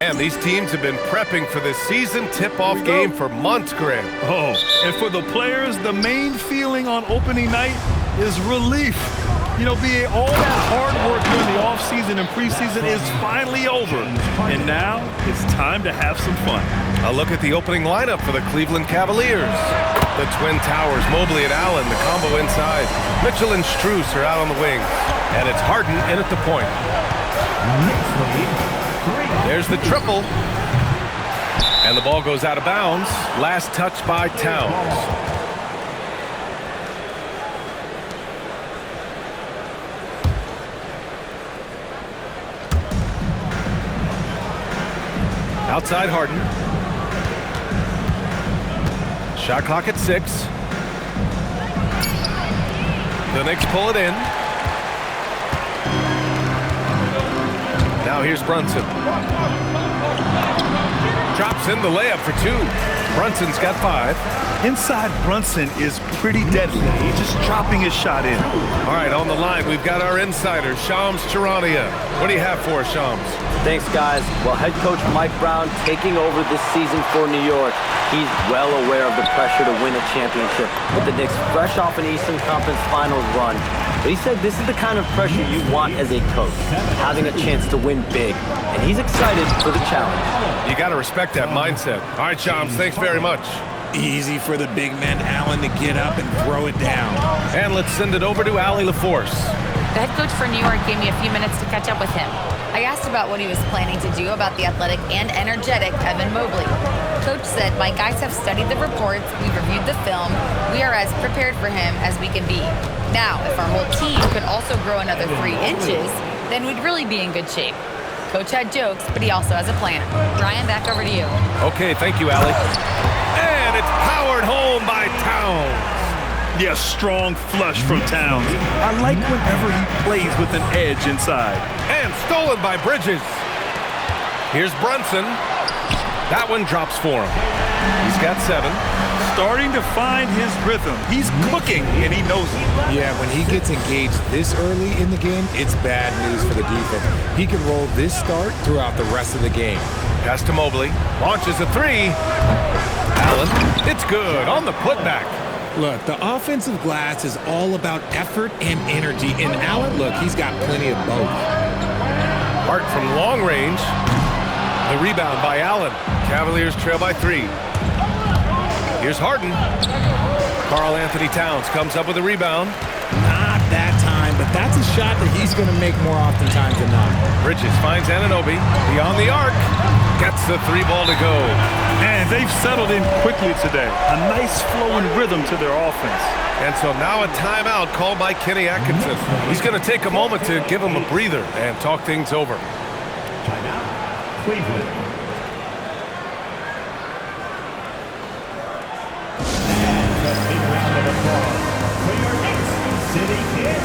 And these teams have been prepping for this season tip-off game for months, Greg. Oh, and for the players, the main feeling on opening night is relief. You know, all that hard work during the offseason and preseason is finally over. And now it's time to have some fun. A look at the opening lineup for the Cleveland Cavaliers. The Twin Towers, Mobley and Allen, the combo inside. Mitchell and Strus are out on the wing. And it's Harden in at the point. There's the triple. And the ball goes out of bounds. Last touch by Towns. Outside Harden. Shot clock at 6. The Knicks pull it in. Now here's Brunson. Drops in the layup for 2. Brunson's got 5. Inside Brunson is pretty deadly. He's just dropping his shot in. All right, on the line, we've got our insider, Shams Charania. What do you have for us, Shams? Thanks, guys. Well, head coach Mike Brown taking over this season for New York. He's well aware of the pressure to win a championship, with the Knicks fresh off an Eastern Conference Finals run. But he said this is the kind of pressure you want as a coach, having a chance to win big. And he's excited for the challenge. You got to respect that mindset. All right, Shams, thanks very much. Easy for the big man Allen to get up and throw it down. And let's send it over to Allie LaForce. The head coach for New York gave me a few minutes to catch up with him. I asked about what he was planning to do about the athletic and energetic Evan Mobley. Coach said, "My guys have studied the reports, we've reviewed the film, we are as prepared for him as we can be. Now, if our whole team could also grow another 3 inches, then we'd really be in good shape." Coach had jokes, but he also has a plan. Ryan, back over to you. Okay, thank you, Allie. And it's powered home by Towns. Yeah, strong flush from Towns. I like whenever he plays with an edge inside. And stolen by Bridges. Here's Brunson. That one drops for him. He's got 7. Starting to find his rhythm. He's cooking, and he knows it. Yeah, when he gets engaged this early in the game, it's bad news for the defense. He can roll this start throughout the rest of the game. Pass to Mobley. Launches a 3. Allen. It's good on the putback. Look, the offensive glass is all about effort and energy. And Allen, look, he's got plenty of both. Hart from long range. The rebound by Allen. Cavaliers trail by 3. Here's Harden. Karl Anthony Towns comes up with a rebound. Not that time, but that's a shot that he's going to make more oftentimes than not. Bridges finds Anunoby. Beyond the arc. Gets the 3 ball to go. And they've settled in quickly today. A nice flowing rhythm to their offense. And so now a timeout called by Kenny Atkinson. He's going to take a moment to give him a breather and talk things over. Timeout, Cleveland. And a big round of applause for your Knicks City Kid.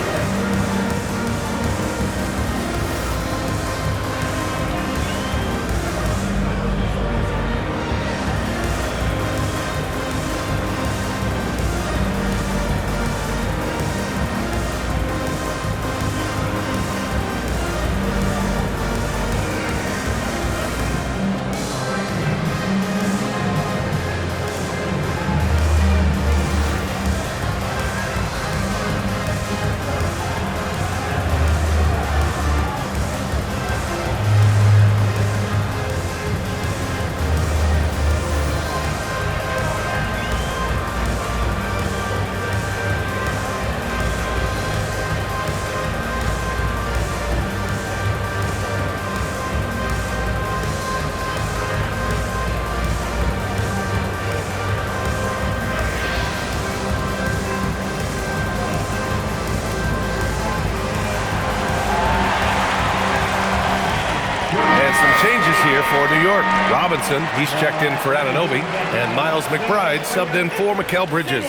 Changes here for New York. Robinson, he's checked in for Anunoby. And Miles McBride subbed in for Mikal Bridges.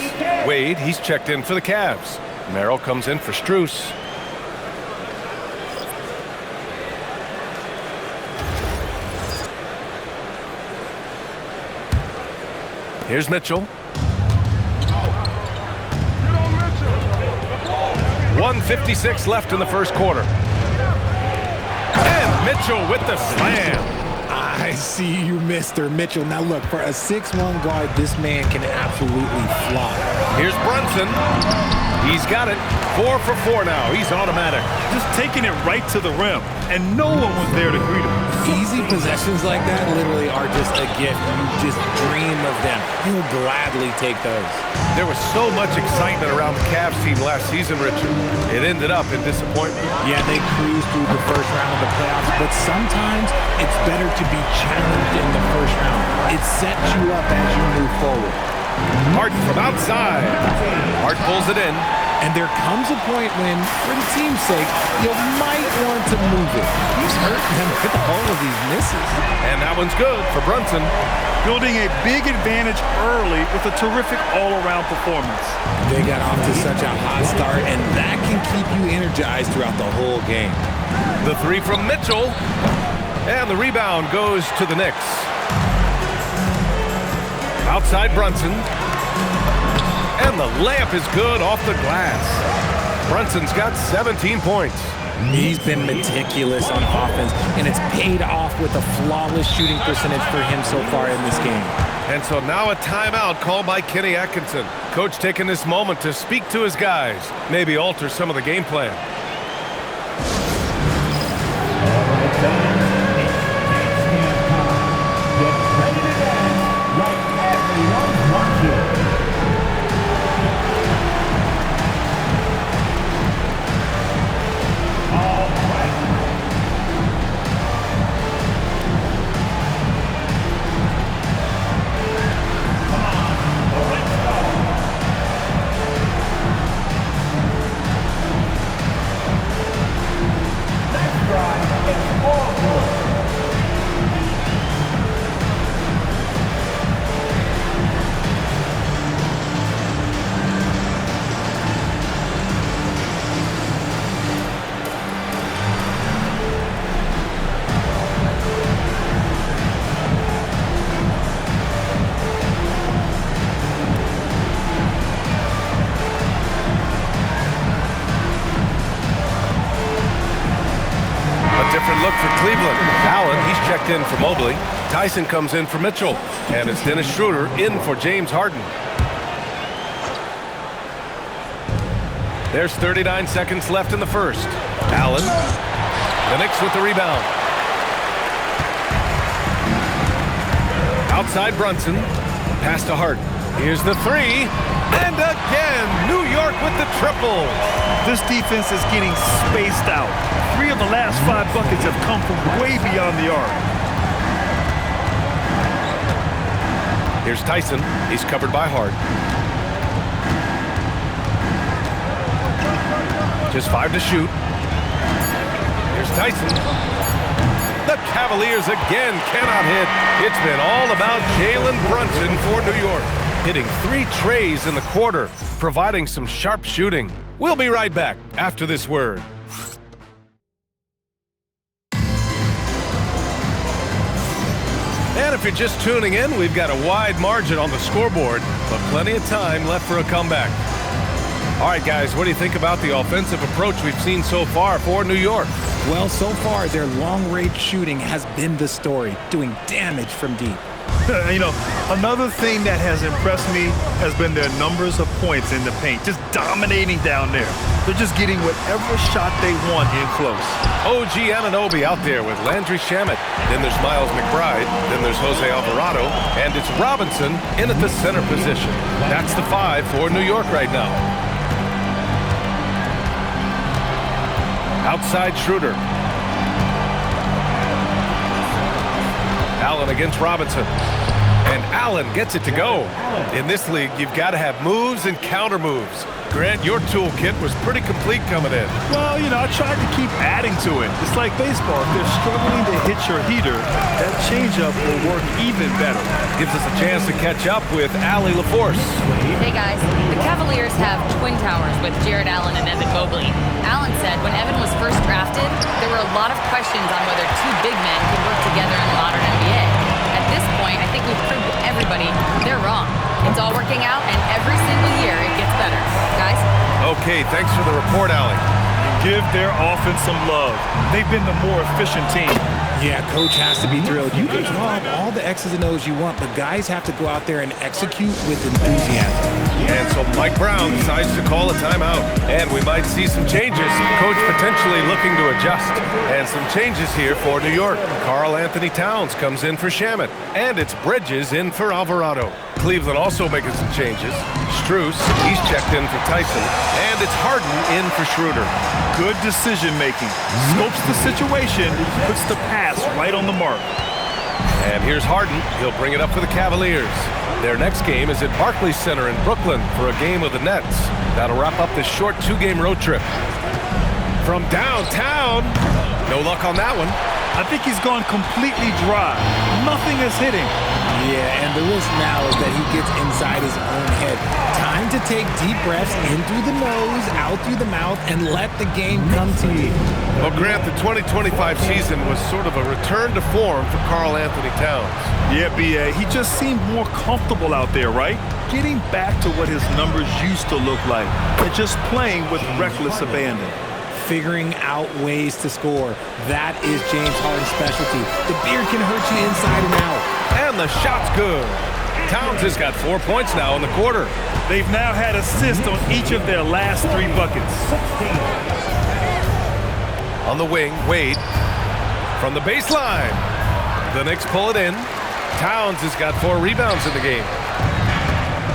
Wade, he's checked in for the Cavs. Merrill comes in for Strus. Here's Mitchell. 1:56 left in the first quarter. And Mitchell with the slam. I see you, Mr. Mitchell. Now look, for a 6'1" guard, this man can absolutely fly. Here's Brunson. He's got it. 4 for 4 now. He's automatic. Just taking it right to the rim, and no one was there to greet him. Easy possessions like that literally are just a gift. You just dream of them. He'll gladly take those. There was so much excitement around the Cavs team last season, Richard. It ended up in disappointment. Yeah, they cruised through the first round of the playoffs, but sometimes it's better to be challenged in the first round. It sets you up as you move forward. Harden from outside. Hart pulls it in. And there comes a point when, for the team's sake, you might want to move it. He's hurting them with all of these misses. And that one's good for Brunson. Building a big advantage early with a terrific all-around performance. They got off to such a hot start, and that can keep you energized throughout the whole game. The 3 from Mitchell. And the rebound goes to the Knicks. Outside Brunson. And the layup is good off the glass. Brunson's got 17 points. He's been meticulous on offense, and it's paid off with a flawless shooting percentage for him so far in this game. And so now a timeout called by Kenny Atkinson. Coach taking this moment to speak to his guys, maybe alter some of the game plan. All right, fans, it's game time. Get ready to dance like everyone's watching. Different look for Cleveland. Allen, he's checked in for Mobley. Tyson comes in for Mitchell. And it's Dennis Schroeder in for James Harden. There's 39 seconds left in the first. Allen. The Knicks with the rebound. Outside Brunson. Pass to Harden. Here's the 3. And again, New York with the triple. This defense is getting spaced out. 3 of the last 5 buckets have come from way beyond the arc. Here's Tyson. He's covered by Hart. Just 5 to shoot. Here's Tyson. The Cavaliers again cannot hit. It's been all about Jalen Brunson for New York. Hitting 3 trays in the quarter, providing some sharp shooting. We'll be right back after this word. And if you're just tuning in, we've got a wide margin on the scoreboard, but plenty of time left for a comeback. All right, guys, what do you think about the offensive approach we've seen so far for New York? Well, so far, their long-range shooting has been the story, doing damage from deep. You know, another thing that has impressed me has been their numbers of points in the paint, just dominating down there. They're just getting whatever shot they want in close. OG Anunoby out there with Landry Shamet. Then there's Miles McBride. Then there's Jose Alvarado. And it's Robinson in at the center position. That's the 5 for New York right now. Outside Schroeder. Allen against Robinson. And Allen gets it to go. In this league, you've got to have moves and counter moves. Grant, your toolkit was pretty complete coming in. Well, you know, I tried to keep adding to it. It's like baseball. If they're struggling to hit your heater, that changeup will work even better. Gives us a chance to catch up with Allie LaForce. Hey guys, the Cavaliers have twin towers with Jared Allen and Evan Mobley. Allen said when Evan was first drafted, there were a lot of questions on whether 2 big men could work together in the modern NBA. At this point, I think we've proved to everybody they're wrong. It's all working out, and every single year it gets better. Guys? Okay, thanks for the report, Allie. Give their offense some love. They've been the more efficient team. Yeah, coach has to be thrilled. You can draw up all the X's and O's you want, but guys have to go out there and execute with enthusiasm. And so Mike Brown decides to call a timeout. And we might see some changes. Coach potentially looking to adjust. And some changes here for New York. Karl Anthony Towns comes in for Shamet. And it's Bridges in for Alvarado. Cleveland also making some changes. Strus, he's checked in for Tyson. And it's Harden in for Schroeder. Good decision-making. Scopes the situation, puts the pass right on the mark. And here's Harden. He'll bring it up for the Cavaliers. Their next game is at Barclays Center in Brooklyn for a game with the Nets. That'll wrap up this short 2-game road trip. From downtown, no luck on that one. I think he's gone completely dry. Nothing is hitting. Yeah, and the risk now is that he gets inside his own head. Time to take deep breaths in through the nose, out through the mouth, and let the game come to you. Well, Grant, the 2025 season was sort of a return to form for Karl Anthony Towns. Yeah, B.A., he just seemed more comfortable out there, right? Getting back to what his numbers used to look like, and just playing with reckless abandon. Figuring out ways to score. That is James Harden's specialty. The beard can hurt you inside and out. And the shot's good. Towns has got 4 points now in the quarter. They've now had assists on each of their last 3 buckets. On the wing, Wade. From the baseline. The Knicks pull it in. Towns has got 4 rebounds in the game.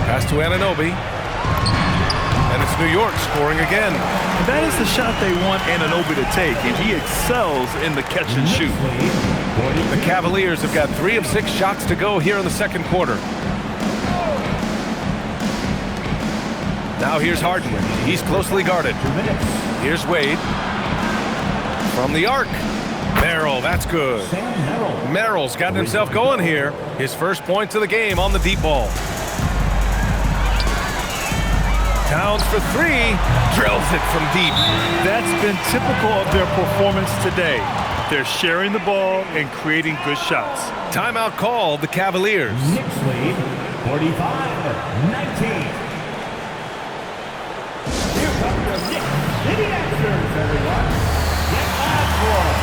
Pass to Anunoby. And it's New York scoring again. And that is the shot they want Anunoby to take, and he excels in the catch and shoot. The Cavaliers have got 3 of 6 shots to go here in the second quarter. Now here's Harden. He's closely guarded. Here's Wade. From the arc. Merrill, that's good. Merrill's gotten himself going here. His first points of the game on the deep ball. Towns for 3, drills it from deep. That's been typical of their performance today. They're sharing the ball and creating good shots. Timeout called the Cavaliers. Knicks lead 45-19. Here come the Knicks City Actors, everyone. Get back for them.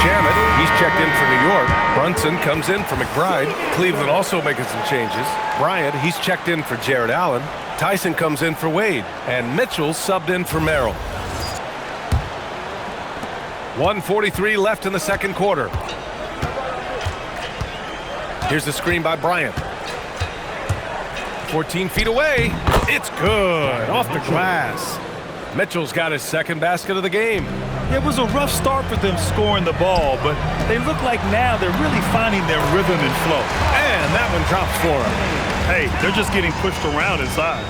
Shamet, he's checked in for New York. Brunson comes in for McBride. Cleveland also making some changes. Bryant, he's checked in for Jared Allen. Tyson comes in for Wade. And Mitchell subbed in for Merrill. 1:43 left in the second quarter. Here's the screen by Bryant. 14 feet away. It's good. Off the glass. Mitchell's got his second basket of the game. It was a rough start for them scoring the ball, but they look like now they're really finding their rhythm and flow. And that one drops for him. Hey, they're just getting pushed around inside.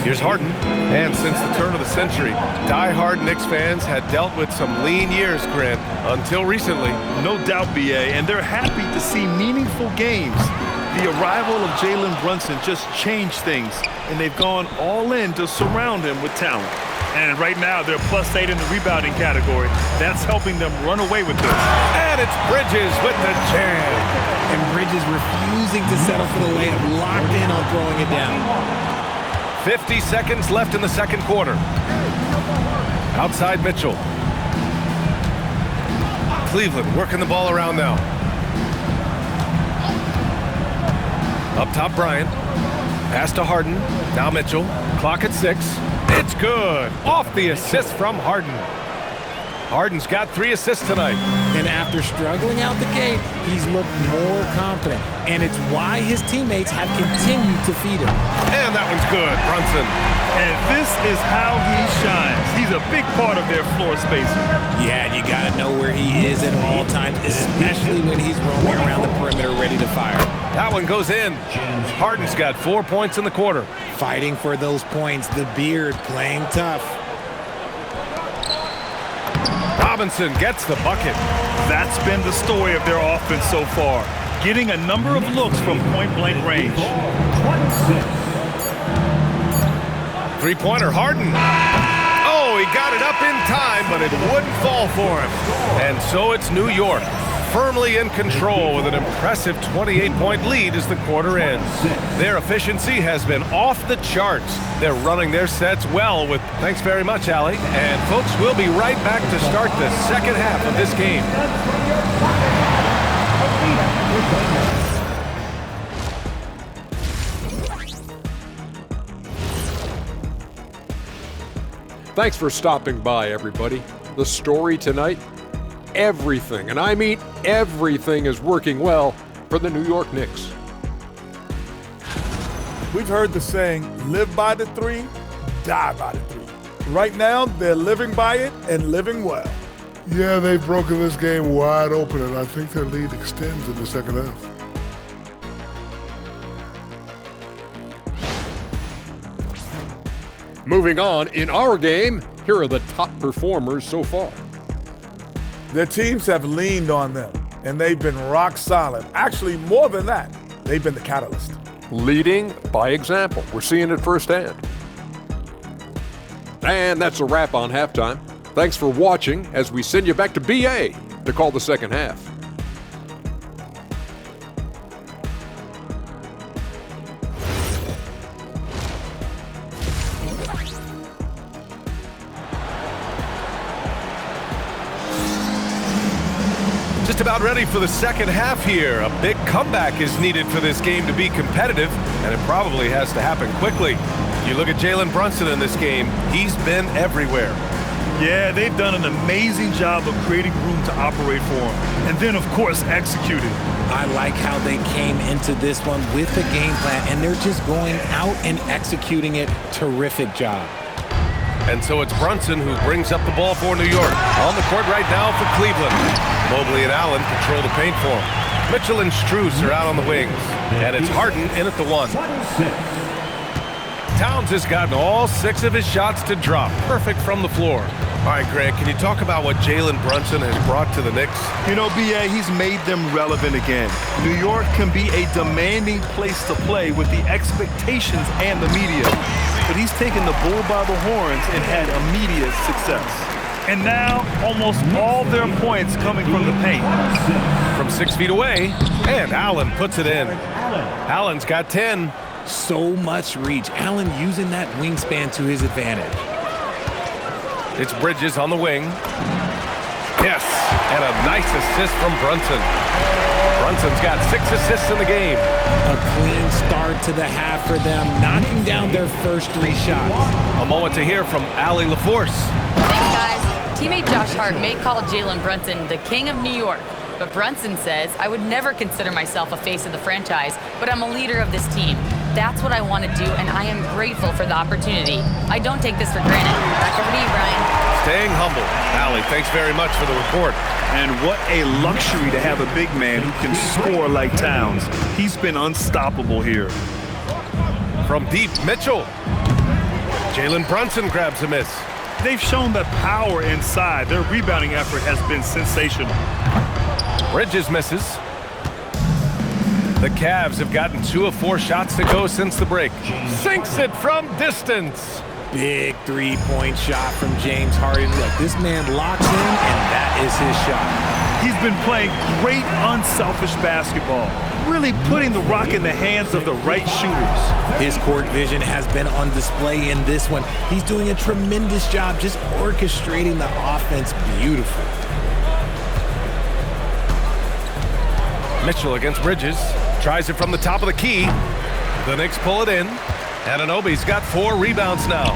Here's Harden. And since the turn of the century, die-hard Knicks fans had dealt with some lean years, Grant, until recently. No doubt, B.A., and they're happy to see meaningful games. The arrival of Jalen Brunson just changed things, and they've gone all in to surround him with talent. And right now, they're +8 in the rebounding category. That's helping them run away with this. And it's Bridges with the jam. And Bridges refusing to settle for the layup, locked in on throwing it down. 50 seconds left in the second quarter. Outside Mitchell. Cleveland working the ball around now. Up top, Bryant. Pass to Harden. Now Mitchell. Clock at 6. It's good. Off the assist from Harden. Harden's got 3 assists tonight. And after struggling out the gate, he's looked more confident. And it's why his teammates have continued to feed him. And that one's good. Brunson. And this is how he shines. He's a big part of their floor spacing. Yeah, and you got to know where he is at all times, especially when he's roaming around the perimeter ready to fire. That one goes in. Harden's got 4 points in the quarter. Fighting for those points. The beard playing tough. Robinson gets the bucket. That's been the story of their offense so far. Getting a number of looks from point-blank range. 26. Three-pointer, Harden. Oh, he got it up in time, but it wouldn't fall for him. And so it's New York. firmly in control with an impressive 28-point lead as the quarter ends. Their efficiency has been off the charts. They're running their sets well with... Thanks very much, Allie. And folks, we'll be right back to start the second half of this game. Thanks for stopping by, everybody. The story tonight, everything, and I mean everything, is working well for the New York Knicks. We've heard the saying, live by the three, die by the three. Right now, they're living by it and living well. Yeah, they've broken this game wide open, and I think their lead extends in the second half. Moving on, in our game, here are the top performers so far. Their teams have leaned on them, and they've been rock solid. Actually, more than that, they've been the catalyst. Leading by example. We're seeing it firsthand. And that's a wrap on halftime. Thanks for watching as we send you back to BA to call the second half. Just about ready for the second half here. A big comeback is needed for this game to be competitive, and it probably has to happen quickly. You look at Jalen Brunson in this game, he's been everywhere. Yeah, they've done an amazing job of creating room to operate for him. And then, of course, executing. I like how they came into this one with a game plan, and they're just going out and executing it. Terrific job. And so it's Brunson who brings up the ball for New York. On the court right now for Cleveland. Mobley and Allen control the paint for him. Mitchell and Strus are out on the wings. And it's Harden in at the one. Towns has gotten all 6 of his shots to drop. Perfect from the floor. All right, Grant, can you talk about what Jalen Brunson has brought to the Knicks? You know, B.A., he's made them relevant again. New York can be a demanding place to play with the expectations and the media. But he's taken the bull by the horns and had immediate success. And now, almost all their points coming from the paint. From 6 feet away, and Allen puts it in. Allen's got 10. So much reach. Allen using that wingspan to his advantage. It's Bridges on the wing. Yes, and a nice assist from Brunson. Brunson's got 6 assists in the game. A clean start to the half for them, knocking down their first 3 shots. A moment to hear from Allie LaForce. Thanks, guys. Teammate Josh Hart may call Jalen Brunson the king of New York, but Brunson says, I would never consider myself a face of the franchise, but I'm a leader of this team. That's what I want to do, and I am grateful for the opportunity. I don't take this for granted. Back over to you, Brian. Staying humble. Allie, thanks very much for the report. And what a luxury to have a big man who can score like Towns. He's been unstoppable here. From deep, Mitchell. Jalen Brunson grabs a miss. They've shown that power inside. Their rebounding effort has been sensational. Bridges misses. The Cavs have gotten 2 of 4 shots to go since the break. Sinks it from distance. Big 3-point shot from James Harden. Look, this man locks in, and that is his shot. He's been playing great unselfish basketball, really putting the rock in the hands of the right shooters. His court vision has been on display in this one. He's doing a tremendous job just orchestrating the offense beautifully. Mitchell against Bridges. Tries it from the top of the key. The Knicks pull it in. Anunoby's got 4 rebounds now.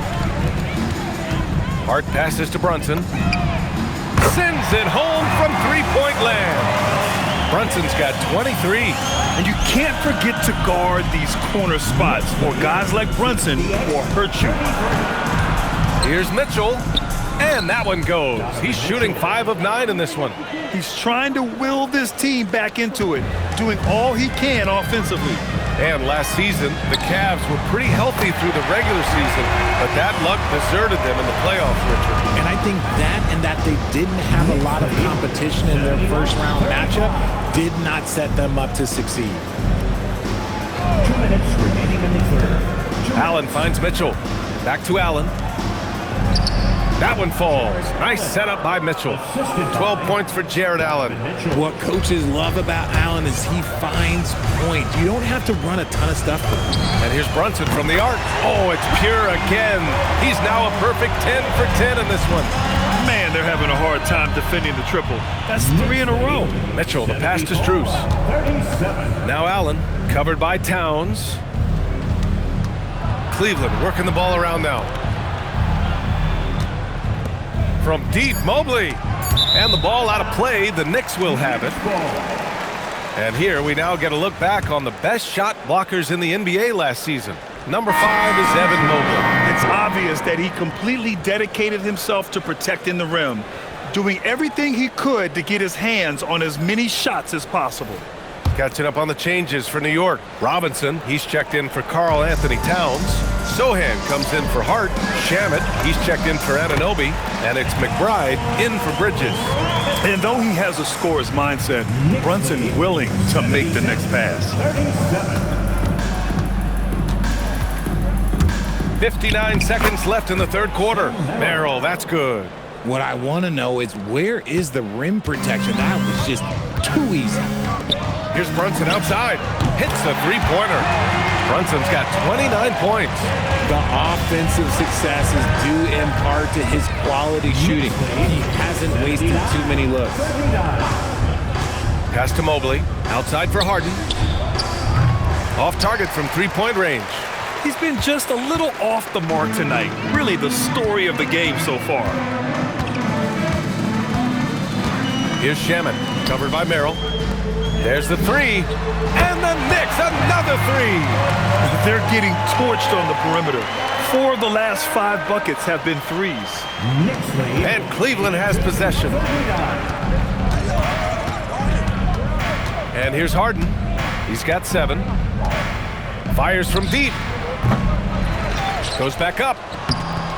Hart passes to Brunson. Sends it home from 3-point land. Brunson's got 23. And you can't forget to guard these corner spots, or guys like Brunson will hurt you. Here's Mitchell. And that one goes. He's shooting 5 of 9 in this one. He's trying to will this team back into it, doing all he can offensively. And last season, the Cavs were pretty healthy through the regular season, but that luck deserted them in the playoffs, Richard. And I think that they didn't have a lot of competition in their first-round matchup did not set them up to succeed. 2 minutes remaining in the third. Allen finds Mitchell. Back to Allen. That one falls. Nice setup by Mitchell. 12 points for Jared Allen. What coaches love about Allen is he finds points. You don't have to run a ton of stuff for him. And here's Brunson from the arc. Oh, it's pure again. He's now a perfect 10 for 10 in this one. Man, they're having a hard time defending the triple. That's 3 in a row. Mitchell, the pass to Strus. Now Allen, covered by Towns. Cleveland working the ball around now. From deep, Mobley. And the ball out of play. The Knicks will have it. And here we now get a look back on the best shot blockers in the NBA last season. Number 5 is Evan Mobley. It's obvious that he completely dedicated himself to protecting the rim, doing everything he could to get his hands on as many shots as possible. Catching up on the changes for New York. Robinson, he's checked in for Karl Anthony Towns. Sohan comes in for Hart. Shamet, he's checked in for Anunoby. And it's McBride in for Bridges. And though he has a scorer's mindset, Brunson willing to make the next pass. 59 seconds left in the third quarter. Merrill, that's good. What I want to know is where is the rim protection? That was just too easy. Here's Brunson outside. Hits the three-pointer. Brunson's got 29 points. The offensive success is due in part to his quality shooting. He hasn't wasted too many looks. Pass to Mobley. Outside for Harden. Off target from three-point range. He's been just a little off the mark tonight. Really the story of the game so far. Here's Shamet, covered by Merrill. There's the three. And the Knicks, another three. They're getting torched on the perimeter. 4 of the last 5 buckets have been threes. And Cleveland has possession. And here's Harden. He's got 7. Fires from deep. Goes back up.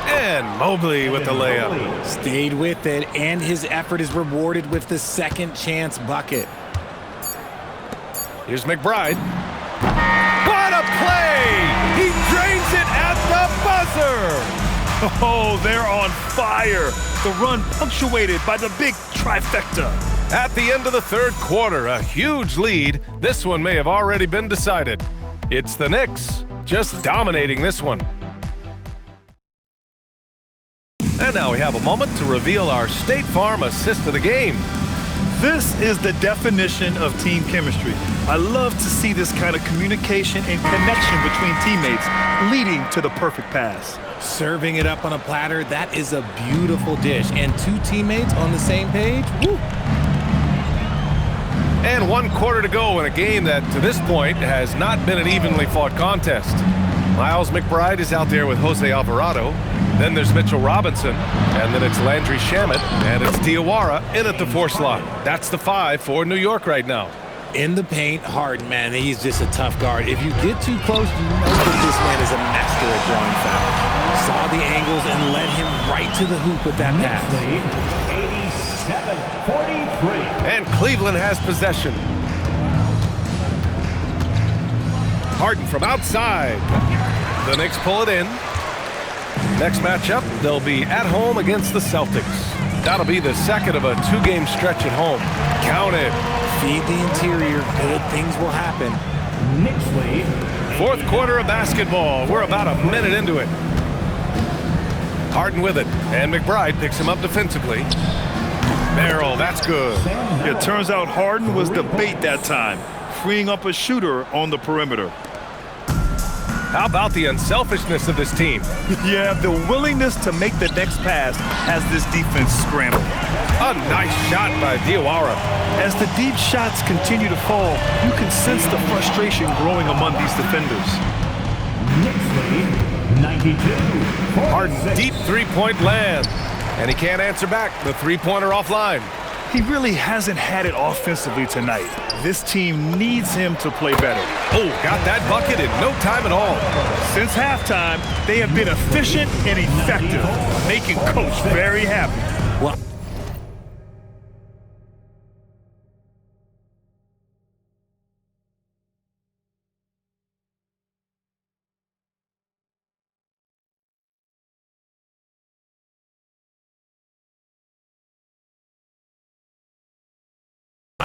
And Mobley with the layup. Stayed with it, and his effort is rewarded with the second chance bucket. Here's McBride. What a play! He drains it at the buzzer! Oh, they're on fire. The run punctuated by the big trifecta. At the end of the third quarter, a huge lead. This one may have already been decided. It's the Knicks just dominating this one. And now we have a moment to reveal our State Farm assist of the game. This is the definition of team chemistry. I love to see this kind of communication and connection between teammates leading to the perfect pass. Serving it up on a platter, that is a beautiful dish. And 2 teammates on the same page, woo. And 1 quarter to go in a game that, to this point, has not been an evenly fought contest. Miles McBride is out there with Jose Alvarado. Then there's Mitchell Robinson. And then it's Landry Shamet. And it's Diawara in at the 4 slot. That's the 5 for New York right now. In the paint, Harden, man, he's just a tough guard. If you get too close, you know that this man is a master at drawing fouls. Saw the angles and led him right to the hoop with that pass. 87-43. And Cleveland has possession. Harden from outside. The Knicks pull it in. Next matchup, they'll be at home against the Celtics. That'll be the second of a 2-game stretch at home. Count it. Feed the interior, good things will happen. Knicks lead. Fourth quarter of basketball. We're about a minute into it. Harden with it, and McBride picks him up defensively. Merrill, that's good. It turns out Harden was the bait that time, freeing up a shooter on the perimeter. How about the unselfishness of this team? Yeah, the willingness to make the next pass has this defense scrambled. A nice shot by Diawara. As the deep shots continue to fall, you can sense the frustration growing among these defenders. Knicks lead 92. Harden, deep three-point land. And he can't answer back. The three-pointer offline. He really hasn't had it offensively tonight. This team needs him to play better. Oh, got that bucket in no time at all. Since halftime, they have been efficient and effective, making Coach very happy. Well,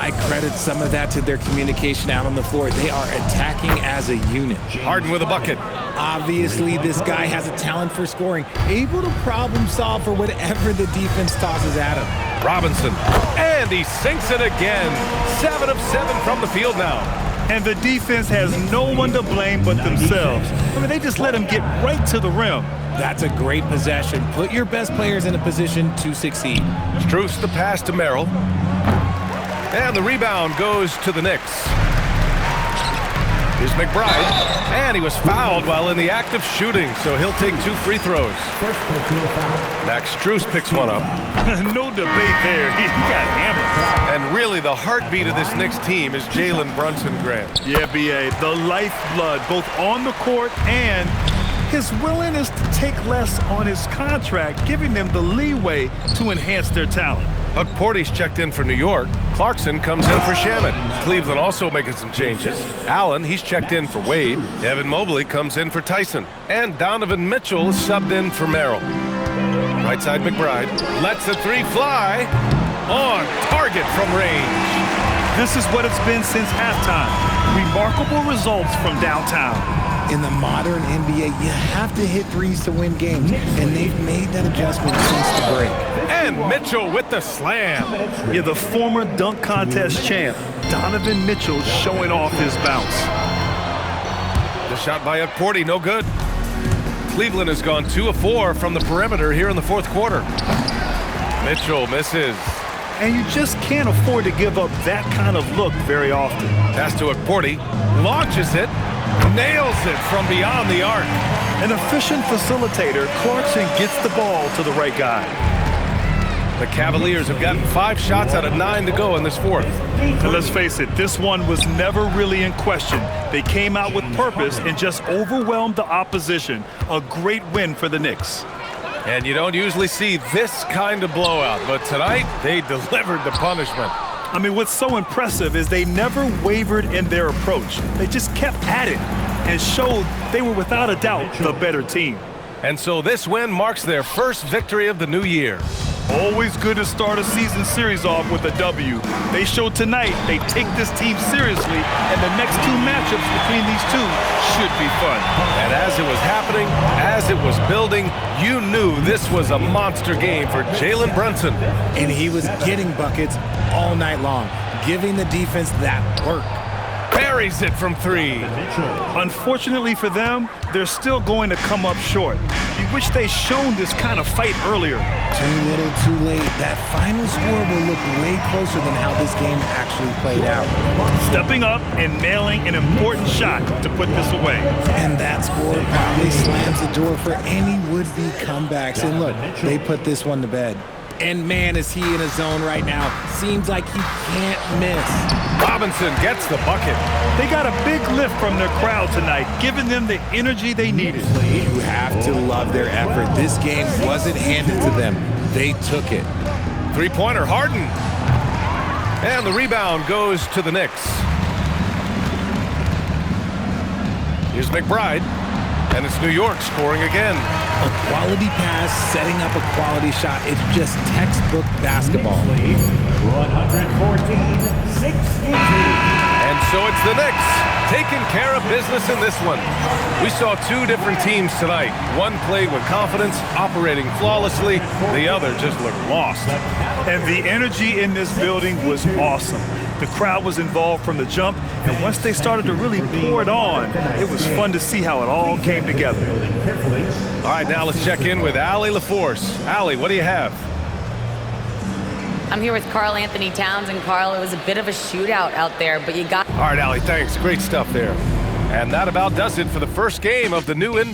I credit some of that to their communication out on the floor. They are attacking as a unit. Harden with a bucket. Obviously, this guy has a talent for scoring, able to problem solve for whatever the defense tosses at him. Robinson, and he sinks it again. 7 of 7 from the field now. And the defense has no one to blame but themselves. I mean, they just let him get right to the rim. That's a great possession. Put your best players in a position to succeed. Strus the pass to Merrill. And the rebound goes to the Knicks. Here's McBride. And he was fouled while in the act of shooting, so he'll take 2 free throws. Max Strus picks one up. No debate there. He got hammered. And really, the heartbeat of this Knicks team is Jalen Brunson, Grant. Yeah, B.A., the lifeblood, both on the court and his willingness to take less on his contract, giving them the leeway to enhance their talent. Huck Porty's checked in for New York. Clarkson comes in for Shaman. Cleveland also making some changes. Allen, he's checked in for Wade. Evan Mobley comes in for Tyson. And Donovan Mitchell is subbed in for Merrill. Right side McBride lets the 3 fly. On target from range. This is what it's been since halftime. Remarkable results from downtown. In the modern NBA, you have to hit threes to win games, and they've made that adjustment since the break. And Mitchell with the slam. Yeah, the former dunk contest champ, Donovan Mitchell, showing off his bounce. The shot by Porty, no good. Cleveland has gone 2 of 4 from the perimeter here in the 4th quarter. Mitchell misses. And you just can't afford to give up that kind of look very often. Pass to Porty, launches it, nails it from beyond the arc. An efficient facilitator, Clarkson gets the ball to the right guy. The Cavaliers have gotten 5 shots out of 9 to go in this 4th. And let's face it, this one was never really in question. They came out with purpose and just overwhelmed the opposition. A great win for the Knicks. And you don't usually see this kind of blowout, but tonight they delivered the punishment. I mean, what's so impressive is they never wavered in their approach. They just kept at it and showed they were without a doubt the better team. And so this win marks their first victory of the new year. Always good to start a season series off with a W. They showed tonight they take this team seriously, and the next 2 matchups between these two should be fun. And as it was happening, as it was building, you knew this was a monster game for Jalen Brunson. And he was getting buckets all night long, giving the defense that work. Buries it from 3. Unfortunately for them, they're still going to come up short. You wish they'd shown this kind of fight earlier. Too little, too late. That final score will look way closer than how this game actually played out. Stepping up and nailing an important shot to put this away. And that score probably slams the door for any would-be comebacks. And look, they put this one to bed. And man, is he in a zone right now. Seems like he can't miss. Robinson gets the bucket. They got a big lift from their crowd tonight, giving them the energy they needed. You have to love their effort. This game wasn't handed to them. They took it. 3-pointer, Harden. And the rebound goes to the Knicks. Here's McBride. And it's New York scoring again. A quality pass, setting up a quality shot. It's just textbook basketball. 114-60. And so it's the Knicks taking care of business in this one. We saw 2 different teams tonight. One played with confidence, operating flawlessly. The other just looked lost. And the energy in this building was awesome. The crowd was involved from the jump, and once they started to really pour it on, it was fun to see how it all came together. All right, now let's check in with Allie LaForce. Allie, what do you have? I'm here with Karl Anthony Towns, and Karl, it was a bit of a shootout out there, but you got... All right, Allie, thanks. Great stuff there. And that about does it for the first game of the new NBA.